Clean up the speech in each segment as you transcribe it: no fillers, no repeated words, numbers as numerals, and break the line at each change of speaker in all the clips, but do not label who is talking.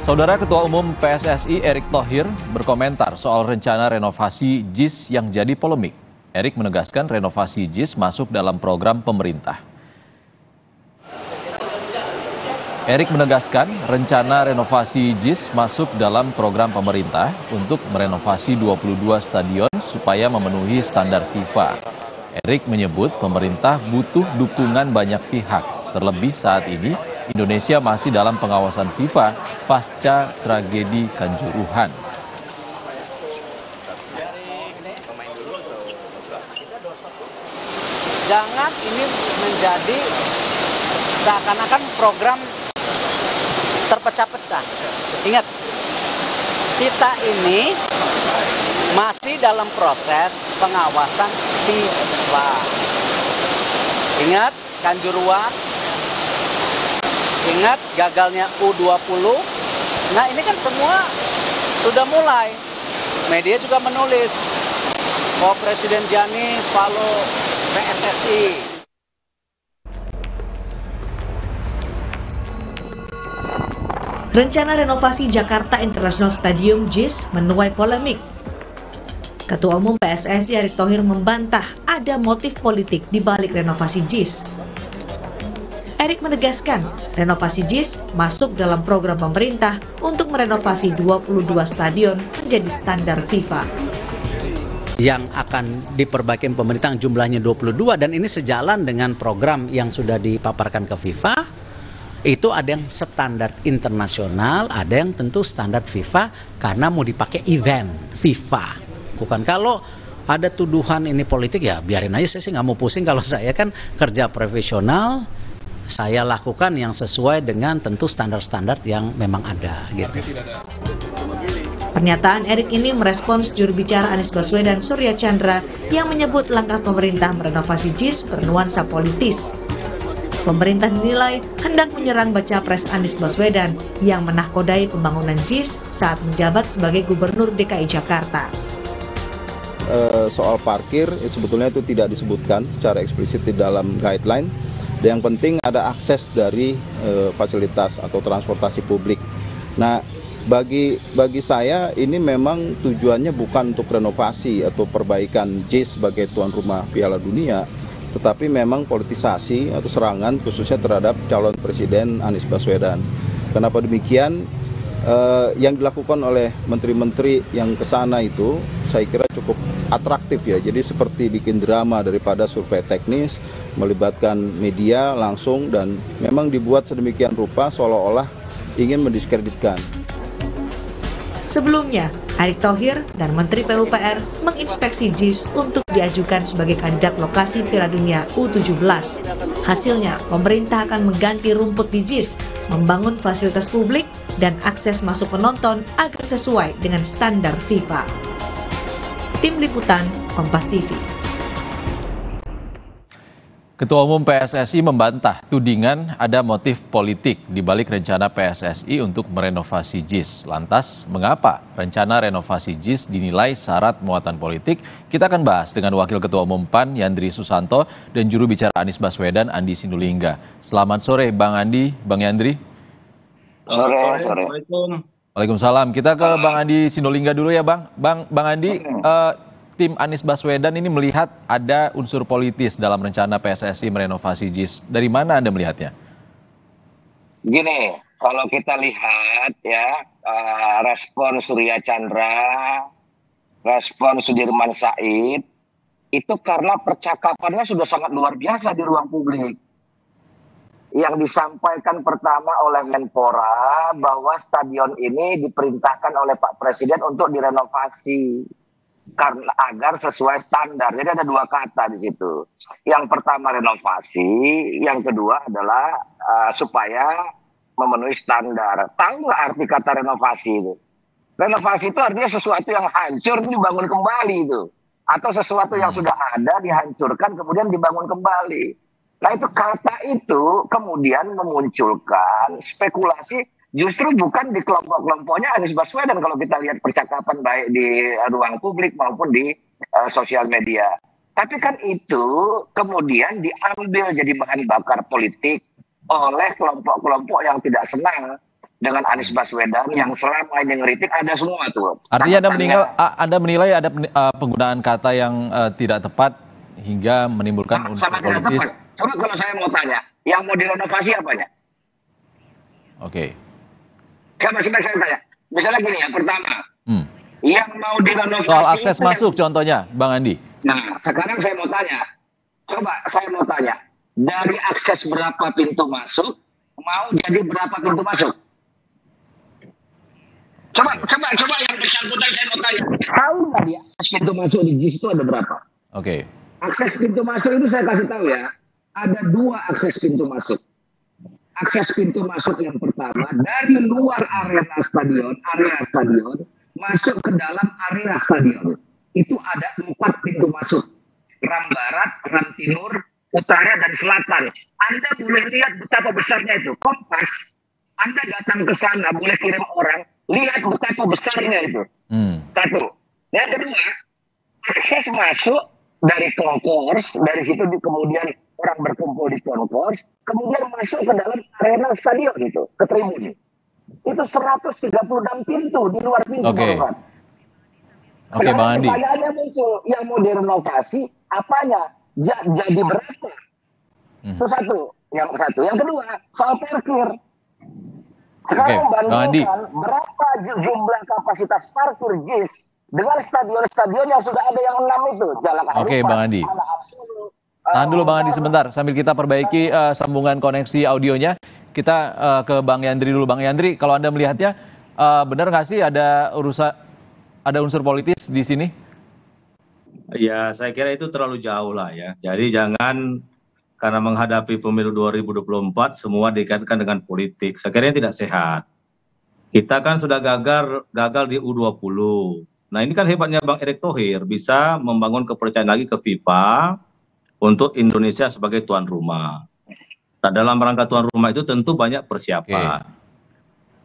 Saudara Ketua Umum PSSI Erick Thohir berkomentar soal rencana renovasi JIS yang jadi polemik. Erick menegaskan renovasi JIS masuk dalam program pemerintah. Erick menegaskan rencana renovasi JIS masuk dalam program pemerintah untuk merenovasi 22 stadion supaya memenuhi standar FIFA. Erick menyebut pemerintah butuh dukungan banyak pihak, terlebih saat ini Indonesia masih dalam pengawasan FIFA pasca tragedi Kanjuruhan.
Jangan ini menjadi seakan-akan program terpecah-pecah. Ingat, kita ini masih dalam proses pengawasan FIFA. Ingat Kanjuruhan, ingat gagalnya U20. Nah ini kan semua sudah mulai. Media juga menulis bahwa Presiden Gianni follow PSSI.
Rencana renovasi Jakarta International Stadium JIS menuai polemik. Ketua Umum PSSI Erick Thohir membantah ada motif politik di balik renovasi JIS. Erick menegaskan renovasi JIS masuk dalam program pemerintah untuk merenovasi 22 stadion menjadi standar FIFA.
Yang akan diperbaiki pemerintah jumlahnya 22 dan ini sejalan dengan program yang sudah dipaparkan ke FIFA. Itu ada yang standar internasional, ada yang tentu standar FIFA karena mau dipakai event FIFA. Bukan kalau ada tuduhan ini politik ya biarin aja, saya sih nggak mau pusing. Kalau saya kan kerja profesional, saya lakukan yang sesuai dengan tentu standar-standar yang memang ada gitu.
Pernyataan Erick ini merespons juru bicara Anies Baswedan Surya Chandra yang menyebut langkah pemerintah merenovasi JIS bernuansa politis. Pemerintah dinilai hendak menyerang baca pres Anies Baswedan yang menahkodai pembangunan JIS saat menjabat sebagai Gubernur DKI Jakarta.
Soal parkir sebetulnya itu tidak disebutkan secara eksplisit di dalam guideline. Dan yang penting ada akses dari fasilitas atau transportasi publik. Nah, bagi saya ini memang tujuannya bukan untuk renovasi atau perbaikan JIS sebagai tuan rumah Piala Dunia, tetapi memang politisasi atau serangan khususnya terhadap calon Presiden Anies Baswedan. Kenapa demikian? Yang dilakukan oleh menteri-menteri yang ke sana itu saya kira cukup atraktif ya. Jadi seperti bikin drama daripada survei teknis, melibatkan media langsung dan memang dibuat sedemikian rupa seolah-olah ingin mendiskreditkan.
Sebelumnya, Erick Thohir dan Menteri PUPR menginspeksi JIS untuk diajukan sebagai kandidat lokasi Piala Dunia U17. Hasilnya, pemerintah akan mengganti rumput di JIS, membangun fasilitas publik, dan akses masuk penonton agar sesuai dengan standar FIFA. Tim Liputan, Kompas TV.
Ketua Umum PSSI membantah tudingan ada motif politik di balik rencana PSSI untuk merenovasi JIS. Lantas, mengapa rencana renovasi JIS dinilai syarat muatan politik? Kita akan bahas dengan Wakil Ketua Umum PAN Yandri Susanto dan juru bicara Anies Baswedan Andi Sindulingga. Selamat sore Bang Andi, Bang Yandri.
Sore.
Waalaikumsalam. Kita ke Bang Andi Sindulingga dulu ya Bang. Bang Andi, tim Anies Baswedan ini melihat ada unsur politis dalam rencana PSSI merenovasi JIS. Dari mana Anda melihatnya?
Gini, kalau kita lihat ya, respon Surya Chandra, respon Sudirman Said, itu karena percakapannya sudah sangat luar biasa di ruang publik. Yang disampaikan pertama oleh Menpora bahwa stadion ini diperintahkan oleh Pak Presiden untuk direnovasi karena agar sesuai standar. Jadi ada dua kata di situ. Yang pertama renovasi, yang kedua adalah supaya memenuhi standar. Tahu nggak arti kata renovasi itu? Renovasi itu artinya sesuatu yang hancur dibangun kembali itu, atau sesuatu yang sudah ada dihancurkan kemudian dibangun kembali. Nah itu kata itu kemudian memunculkan spekulasi justru bukan di kelompok-kelompoknya Anies Baswedan kalau kita lihat percakapan baik di ruang publik maupun di sosial media. Tapi kan itu kemudian diambil jadi bahan bakar politik oleh kelompok-kelompok yang tidak senang dengan Anies Baswedan yang selama ini ngeritik ada semua tuh.
Artinya Anda menilai ada penggunaan kata yang tidak tepat hingga menimbulkan unsur politis.
Coba kalau saya mau tanya, yang mau direnovasi apanya?
Oke.
Coba saya tanya. Misalnya gini ya, pertama, yang mau direnovasi
soal akses masuk contohnya, Bang Andi.
Nah, sekarang saya mau tanya. Coba saya mau tanya, dari akses berapa pintu masuk, mau jadi berapa pintu masuk? Coba yang bersangkutan saya mau tanya. Tahu nggak dia akses pintu masuk di JIS itu ada berapa?
Oke.
Akses pintu masuk itu saya kasih tahu ya. Ada 2 akses pintu masuk. Akses pintu masuk yang pertama dari luar area stadion masuk ke dalam area stadion. Itu ada 4 pintu masuk. Ram Barat, Ram Timur, Utara, dan Selatan. Anda boleh lihat betapa besarnya itu. Kompas, Anda datang ke sana, boleh kirim orang, lihat betapa besarnya itu. Satu. Yang kedua, akses masuk dari konkurs, dari situ kemudian orang berkumpul di konkurs, kemudian masuk ke dalam arena stadion itu, ke tribun. Itu 136 pintu di luar pintu.
Oke, Bang Andi.
Pertanyaannya muncul, yang mau direnovasi apanya? Jadi berapa? Itu satu. Yang kedua, soal parkir. Sekarang bandingkan berapa jumlah kapasitas parkir JIS dengan stadion-stadion yang sudah ada yang 6 itu.
Oke, Bang Andi. Tahan dulu Bang Andi sebentar, sambil kita perbaiki sambungan koneksi audionya. Kita ke Bang Yandri dulu. Bang Yandri, kalau Anda melihatnya, benar nggak sih ada unsur politis di sini?
Ya, saya kira itu terlalu jauh lah ya. Jadi jangan karena menghadapi pemilu 2024 semua dikaitkan dengan politik. Saya kira ini tidak sehat. Kita kan sudah gagal di U20. Nah, ini kan hebatnya Bang Erick Thohir, bisa membangun kepercayaan lagi ke FIFA untuk Indonesia sebagai tuan rumah. Nah, dalam rangka tuan rumah itu tentu banyak persiapan.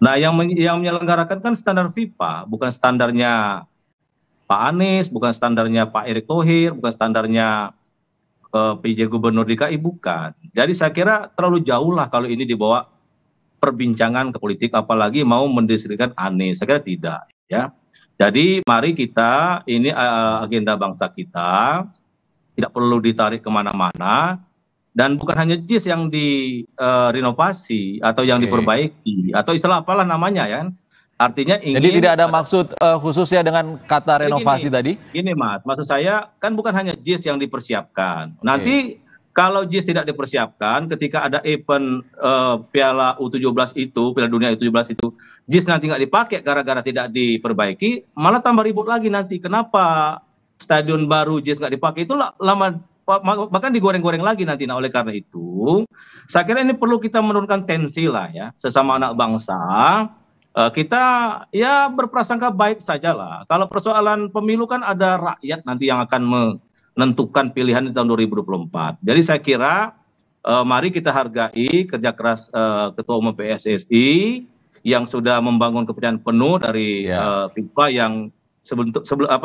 Nah, yang menyelenggarakan kan standar FIFA, bukan standarnya Pak Anies, bukan standarnya Pak Erick Thohir, bukan standarnya PJ Gubernur DKI, bukan. Jadi saya kira terlalu jauh lah kalau ini dibawa perbincangan ke politik, apalagi mau mendeskripsikan Anies. Saya kira tidak, ya. Jadi mari kita, ini agenda bangsa kita, tidak perlu ditarik kemana-mana, dan bukan hanya JIS yang direnovasi atau yang diperbaiki, atau istilah apalah namanya ya. Artinya ingin... Jadi
tidak ada maksud khususnya dengan kata renovasi tadi?
Gini Mas, maksud saya kan bukan hanya JIS yang dipersiapkan. Nanti kalau JIS tidak dipersiapkan, ketika ada event Piala U17 itu, Piala Dunia U17 itu, JIS nanti nggak dipakai gara-gara tidak diperbaiki, malah tambah ribut lagi nanti. Kenapa stadion baru JIS nggak dipakai? Itu lama, bahkan digoreng-goreng lagi nanti. Nah, oleh karena itu, saya kira ini perlu kita menurunkan tensi lah ya, sesama anak bangsa. Kita ya berprasangka baik sajalah. Kalau persoalan pemilu kan ada rakyat nanti yang akan menentukan pilihan di tahun 2024. Jadi saya kira mari kita hargai kerja keras Ketua Umum PSSI yang sudah membangun kepercayaan penuh dari FIFA yang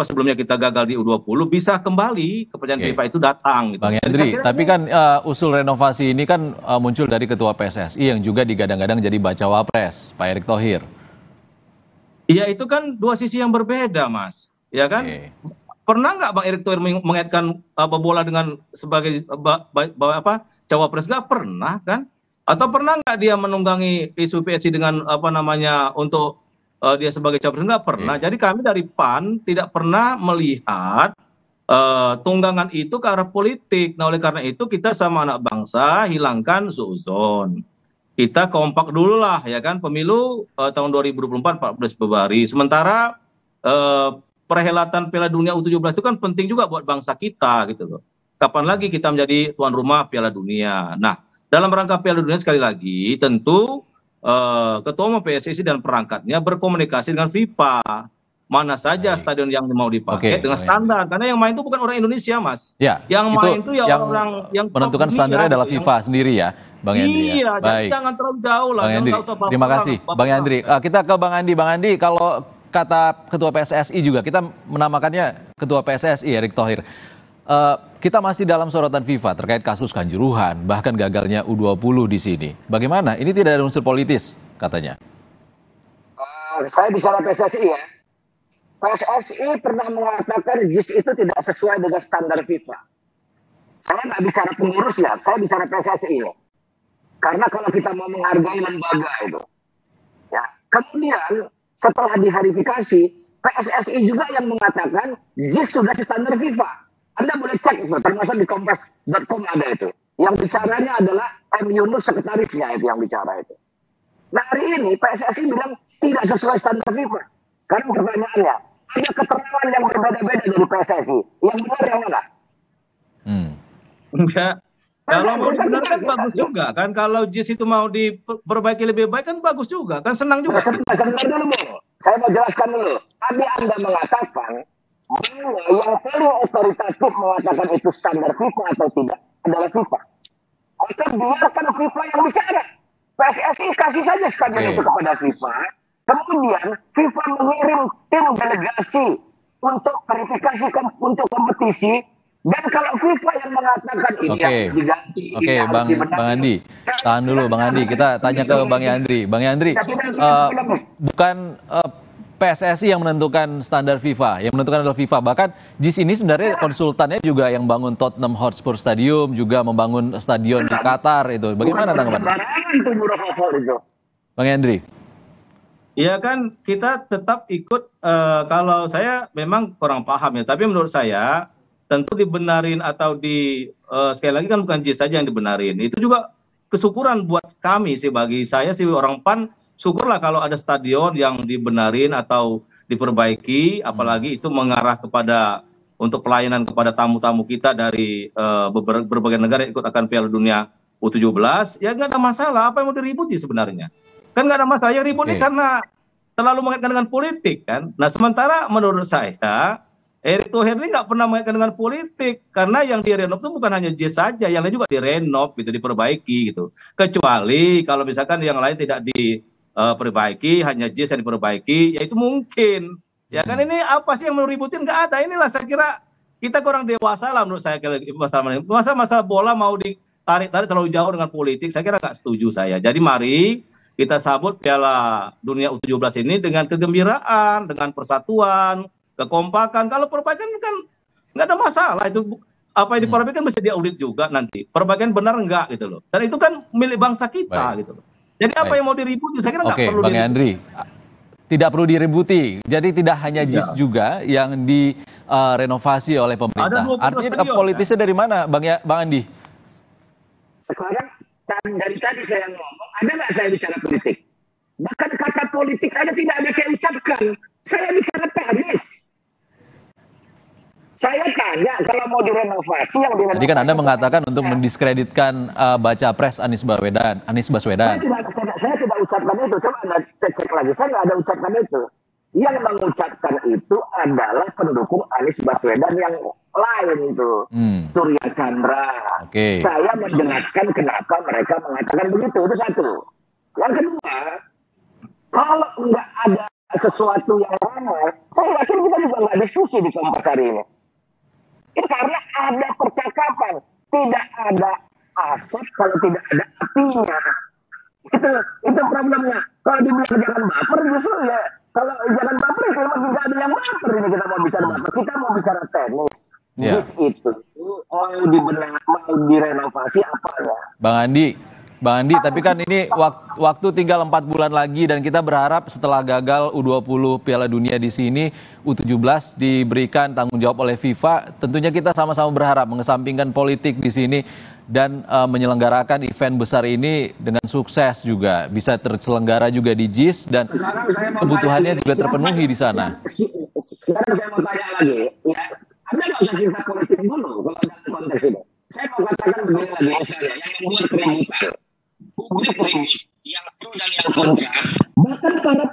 sebelumnya kita gagal di U20, bisa kembali kepercayaan FIFA itu datang. Gitu.
Bang Yandri, tapi kan usul renovasi ini kan muncul dari Ketua PSSI yang juga digadang-gadang jadi bacawa pres, Pak Erick Thohir.
Iya, itu kan dua sisi yang berbeda, Mas. Ya kan? Pernah nggak Bang Erick Thohir mengaitkan bola dengan sebagai cawapres? Nggak pernah kan? Atau pernah nggak dia menunggangi isu PSI dengan untuk dia sebagai cawapres? Nggak pernah. Jadi kami dari PAN tidak pernah melihat tunggangan itu ke arah politik. Nah, oleh karena itu kita sama anak bangsa hilangkan suuzon. Kita kompak dulu lah ya kan, pemilu tahun 2024 14 Februari. Sementara perhelatan Piala Dunia U17 itu kan penting juga buat bangsa kita gitu loh. Kapan lagi kita menjadi tuan rumah Piala Dunia. Nah, dalam rangka Piala Dunia sekali lagi tentu Ketua Umum PSSI dan perangkatnya berkomunikasi dengan FIFA. Mana saja stadion yang mau dipakai dengan standar, karena yang main itu bukan orang Indonesia, Mas.
Ya,
yang main itu ya orang yang
menentukan standarnya adalah FIFA sendiri ya, Bang Yandri.
Iya, jadi jangan terlalu jauh lah.
Bang Yandri, terima kasih, Bang Yandri. Kita ke Bang Andi. Bang Andi, kalau kata Ketua PSSI juga, kita menamakannya Ketua PSSI Erick Thohir. Kita masih dalam sorotan FIFA terkait kasus Kanjuruhan, bahkan gagalnya U20 di sini. Bagaimana? Ini tidak ada unsur politis, katanya.
Saya bicara PSSI ya. PSSI pernah mengatakan JIS itu tidak sesuai dengan standar FIFA. Saya nggak bicara pengurus ya, saya bicara PSSI ya. Karena kalau kita mau menghargai lembaga itu, ya. Kemudian setelah diverifikasi, PSSI juga yang mengatakan JIS sudah standar FIFA. Anda boleh cek itu, termasuk di kompas.com ada itu. Yang bicaranya adalah M. Yunus, sekretarisnya itu yang bicara itu. Nah hari ini PSSI bilang tidak sesuai standar FIFA. Sekarang pertanyaannya, ada keterangan yang berbeda-beda dari PSSI. Yang benar yang mana?
Enggak. Kalau mau dibenarkan bagus juga kan. Kalau JIS itu mau diperbaiki lebih baik kan bagus juga. Kan senang juga.
Sebentar dulu, Bung. Saya mau jelaskan dulu. Tadi Anda mengatakan bahwa yang paling otoritatif mengatakan itu standar FIFA atau tidak adalah FIFA. Maka biarkan FIFA yang bicara. PSSI kasih saja standar itu kepada FIFA. Kemudian FIFA mengirim tim delegasi untuk verifikasi untuk kompetisi. Dan kalau FIFA yang mengatakan ini harus diganti,
Oke, Bang Andi, tahan dulu Bang Andi. Kita tanya ke Bang Yandri. Bang Yandri, bukan PSSI yang menentukan standar FIFA, yang menentukan adalah FIFA. Bahkan JIS ini sebenarnya konsultannya juga yang bangun Tottenham Hotspur Stadium, juga membangun stadion di Qatar itu. Bagaimana tanggapan? Bang Yandri.
Ya kan kita tetap ikut, kalau saya memang kurang paham ya, tapi menurut saya tentu dibenarin atau sekali lagi kan bukan JIS saja yang dibenarin. Itu juga kesyukuran buat kami sih, bagi saya sih orang PAN, syukurlah kalau ada stadion yang dibenarin atau diperbaiki, apalagi itu mengarah kepada untuk pelayanan kepada tamu-tamu kita dari berbagai negara yang ikut akan Piala Dunia U17, ya nggak ada masalah. Apa yang mau diributi sebenarnya? Kan nggak ada masalah. Yang ribut ini karena terlalu mengaitkan dengan politik kan. Nah sementara menurut saya Erick Thohir ini nggak pernah mengaitkan dengan politik, karena yang direnov itu bukan hanya JIS saja, yang lain juga direnov gitu, diperbaiki gitu. Kecuali kalau misalkan yang lain tidak diperbaiki, hanya JIS yang diperbaiki, ya itu mungkin. Ya kan ini apa sih yang mau ributin? Nggak ada. Inilah saya kira kita kurang dewasa lah menurut saya. Masalah bola mau ditarik terlalu jauh dengan politik, saya kira nggak setuju saya. Jadi mari kita sambut Piala Dunia U17 ini dengan kegembiraan, dengan persatuan, kekompakan. Kalau perbaikan kan nggak ada masalah. Itu apa yang diperbaikan bisa diaudit juga nanti. Perbaikan benar enggak gitu loh. Dan itu kan milik bangsa kita gitu loh. Jadi apa yang mau diributi? Saya kira nggak perlu
Bang Yandri, tidak perlu diributi. Jadi tidak hanya JIS juga yang direnovasi oleh pemerintah. Artinya politisnya dari mana, Bang Andi?
Sekarang dari tadi saya ngomong, ada nggak saya bicara politik? Bahkan kata politik ada tidak ada saya ucapkan. Saya bicara teknis. Saya tanya kalau mau direnovasi yang direnovasi.
Tadi kan Anda mengatakan untuk mendiskreditkan baca pres Anies Baswedan.
Saya tidak ucapkan itu. Coba Anda cek lagi. Saya nggak ada ucapkan itu. Yang mengucapkan itu adalah pendukung Anies Baswedan yang lain itu. Surya Chandra. Saya menjelaskan kenapa mereka mengatakan begitu. Itu satu. Yang kedua, kalau nggak ada sesuatu yang ramai, saya yakin kita juga nggak diskusi di Kompas hari ini. Itu karena ada percakapan, tidak ada aset kalau tidak ada apinya. Itu problemnya. Kalau dibilang jangan baper, justru ya kalau jangan baper, kalau bisa ada yang baper ini kita mau bicara baper. Kita mau bicara tenis. JIS itu mau direnovasi apanya?
Bang Andi, tapi kan ini waktu tinggal 4 bulan lagi dan kita berharap setelah gagal U20 Piala Dunia di sini, U17 diberikan tanggung jawab oleh FIFA. Tentunya kita sama-sama berharap mengesampingkan politik di sini dan menyelenggarakan event besar ini dengan sukses juga. Bisa terselenggara juga di JIS dan kebutuhannya juga terpenuhi di sana.
Sekarang saya mau tanya lagi, ya, Anda nggak usah cerita politik dulu kalau dalam konteks ini. Saya mau katakan begini lagi, misalnya yang membuat keributan, publik ribut, yang pro dan yang kontra. Bahkan para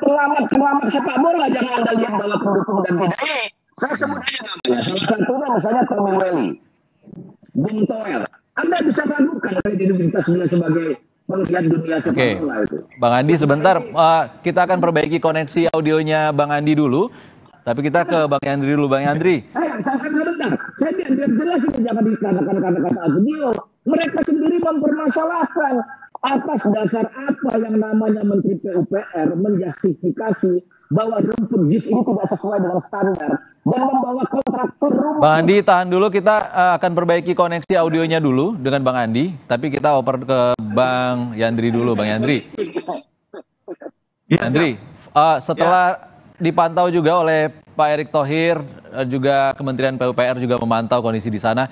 pengamat sepak bola, jangan Anda lihat bahwa pendukung dan tidak ini. Saya sebut aja namanya. Salah satunya misalnya Tommy Welly, Bung Toel. Anda bisa ragukan kredibilitas dia sebagai penggiat dunia sepak bola itu.
Bang Andi, sebentar kita akan perbaiki koneksi audionya Bang Andi dulu. Tapi kita ke Bang Yandri dulu, Bang Yandri.
Saya biar jelas itu jangan dikatakan kata-kata beliau. Mereka sendiri mempermasalahkan Atas dasar apa yang namanya Menteri PUPR menjustifikasi bahwa rumput JIS ini tidak sesuai dengan standar dan membawa kontraktor rumput.
Bang Andi, tahan dulu, kita akan perbaiki koneksi audionya dulu dengan Bang Andi, tapi kita oper ke Bang Yandri dulu. Bang Yandri, setelah dipantau juga oleh Pak Erick Thohir, juga Kementerian PUPR juga memantau kondisi di sana.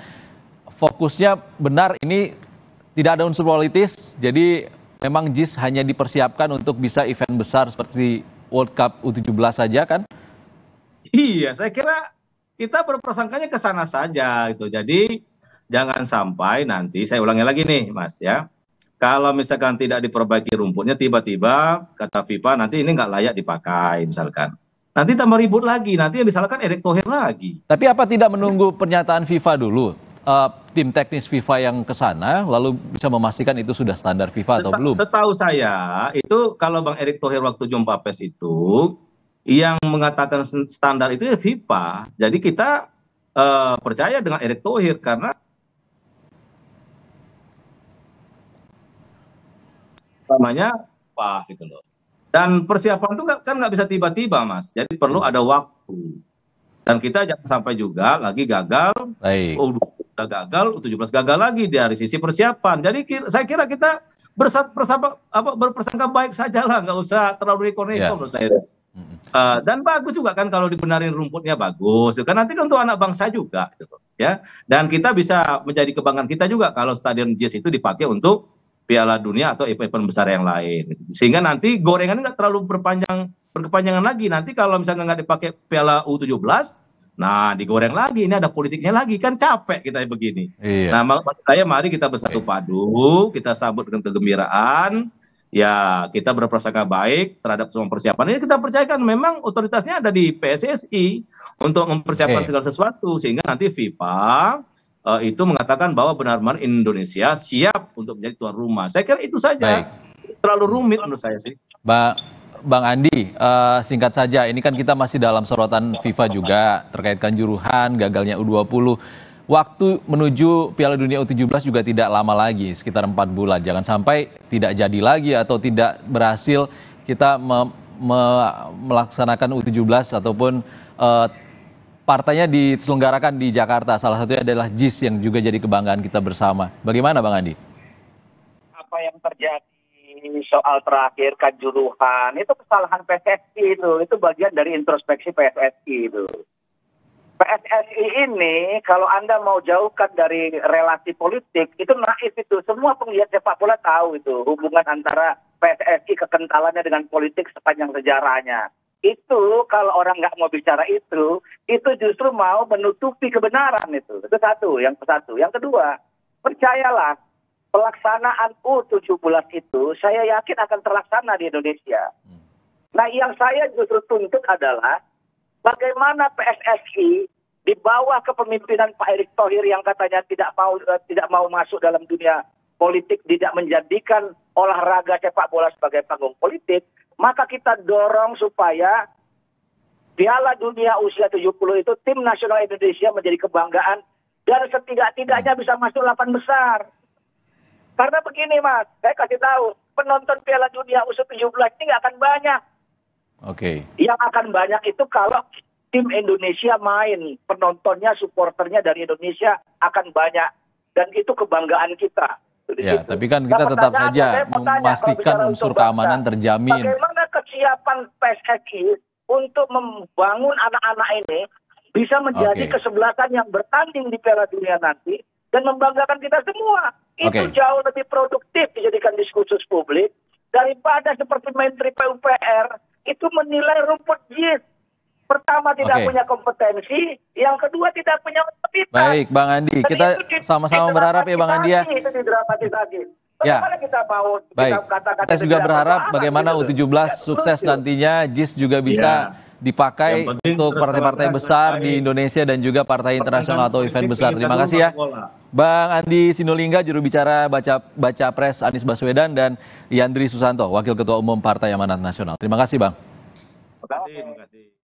Fokusnya benar ini tidak ada unsur politis, jadi memang JIS hanya dipersiapkan untuk bisa event besar seperti World Cup U17 saja kan?
Iya, saya kira kita berprasangkanya ke sana saja gitu. Jadi jangan sampai nanti, saya ulangi lagi nih Mas ya, kalau misalkan tidak diperbaiki rumputnya, tiba-tiba kata FIFA nanti ini nggak layak dipakai misalkan. Nanti tambah ribut lagi, nanti yang disalahkan Erick Thohir lagi.
Tapi apa tidak menunggu pernyataan FIFA dulu? Tim teknis FIFA yang ke sana lalu bisa memastikan itu sudah standar FIFA atau belum?
Setahu saya itu kalau Bang Erick Thohir waktu jumpa pers itu yang mengatakan standar itu ya FIFA. Jadi kita percaya dengan Erick Thohir karena namanya apa gitu loh. Dan persiapan itu kan nggak bisa tiba-tiba Mas. Jadi perlu ada waktu. Dan kita jangan sampai juga lagi gagal.
Baik.
Gagal, U17 gagal lagi dari sisi persiapan. Jadi saya kira kita berprasangka baik saja lah, nggak usah terlalu neko-neko menurut saya. Dan bagus juga kan kalau dibenarin rumputnya bagus. Kan nanti kan untuk anak bangsa juga, gitu, ya. Dan kita bisa menjadi kebanggaan kita juga kalau stadion JIS itu dipakai untuk Piala Dunia atau event besar yang lain. Sehingga nanti gorengan nggak terlalu berkepanjangan lagi. Nanti kalau misalnya nggak dipakai Piala U17, nah digoreng lagi, ini ada politiknya lagi, kan capek kita begini. Iya. Nah maksud saya mari kita bersatu padu, kita sambut dengan kegembiraan, ya kita berprasangka baik terhadap semua persiapan. Ini kita percayakan memang otoritasnya ada di PSSI untuk mempersiapkan segala sesuatu, sehingga nanti FIFA itu mengatakan bahwa benar-benar Indonesia siap untuk menjadi tuan rumah. Saya kira itu saja. Terlalu rumit menurut saya sih.
Bang Andi, singkat saja, ini kan kita masih dalam sorotan FIFA juga terkait Kanjuruhan, gagalnya U20. Waktu menuju Piala Dunia U17 juga tidak lama lagi, sekitar 4 bulan. Jangan sampai tidak jadi lagi atau tidak berhasil kita melaksanakan U17 ataupun partainya diselenggarakan di Jakarta. Salah satunya adalah JIS yang juga jadi kebanggaan kita bersama. Bagaimana Bang Andi?
Apa yang terjadi soal terakhir Kanjuruhan itu kesalahan PSSI itu bagian dari introspeksi PSSI itu. PSSI ini kalau Anda mau jauhkan dari relasi politik itu naif itu. Semua penggiat sepak bola tahu itu hubungan antara PSSI kekentalannya dengan politik sepanjang sejarahnya. Itu kalau orang nggak mau bicara itu justru mau menutupi kebenaran itu. Itu satu. Yang kedua, percayalah. Pelaksanaan U17 itu saya yakin akan terlaksana di Indonesia. Nah yang saya justru tuntut adalah bagaimana PSSI di bawah kepemimpinan Pak Erick Thohir yang katanya tidak mau masuk dalam dunia politik, tidak menjadikan olahraga sepak bola sebagai panggung politik, maka kita dorong supaya Piala Dunia usia 70 itu tim nasional Indonesia menjadi kebanggaan dan setidak-tidaknya bisa masuk 8 besar. Karena begini Mas, saya kasih tahu, penonton Piala Dunia U17 ini nggak akan banyak.
Oke.
Yang akan banyak itu kalau tim Indonesia main, penontonnya, supporternya dari Indonesia akan banyak. Dan itu kebanggaan kita.
Ya, tapi kan kita tetap saja memastikan unsur keamanan terjamin.
Bagaimana kesiapan PSSI untuk membangun anak-anak ini bisa menjadi kesebelasan yang bertanding di Piala Dunia nanti dan membanggakan kita semua. Itu jauh lebih produktif dijadikan diskursus publik daripada seperti Menteri PUPR itu menilai rumput JIS. Pertama tidak punya kompetensi, yang kedua tidak punya otoritas.
Baik, Bang Andi, kita sama-sama berharap ya Bang Andi ya.
Itu didramatisasi.
Bagaimana kita mau kita juga berharap bagaimana U17 sukses nantinya, JIS juga bisa dipakai untuk partai-partai besar di Indonesia dan juga partai internasional atau event besar. Terima kasih ya Bang Andi Sinulinga, juru bicara Baca Pres Anies Baswedan, dan Yandri Susanto, Wakil Ketua Umum Partai Amanat Nasional. Terima kasih Bang.
Terima kasih.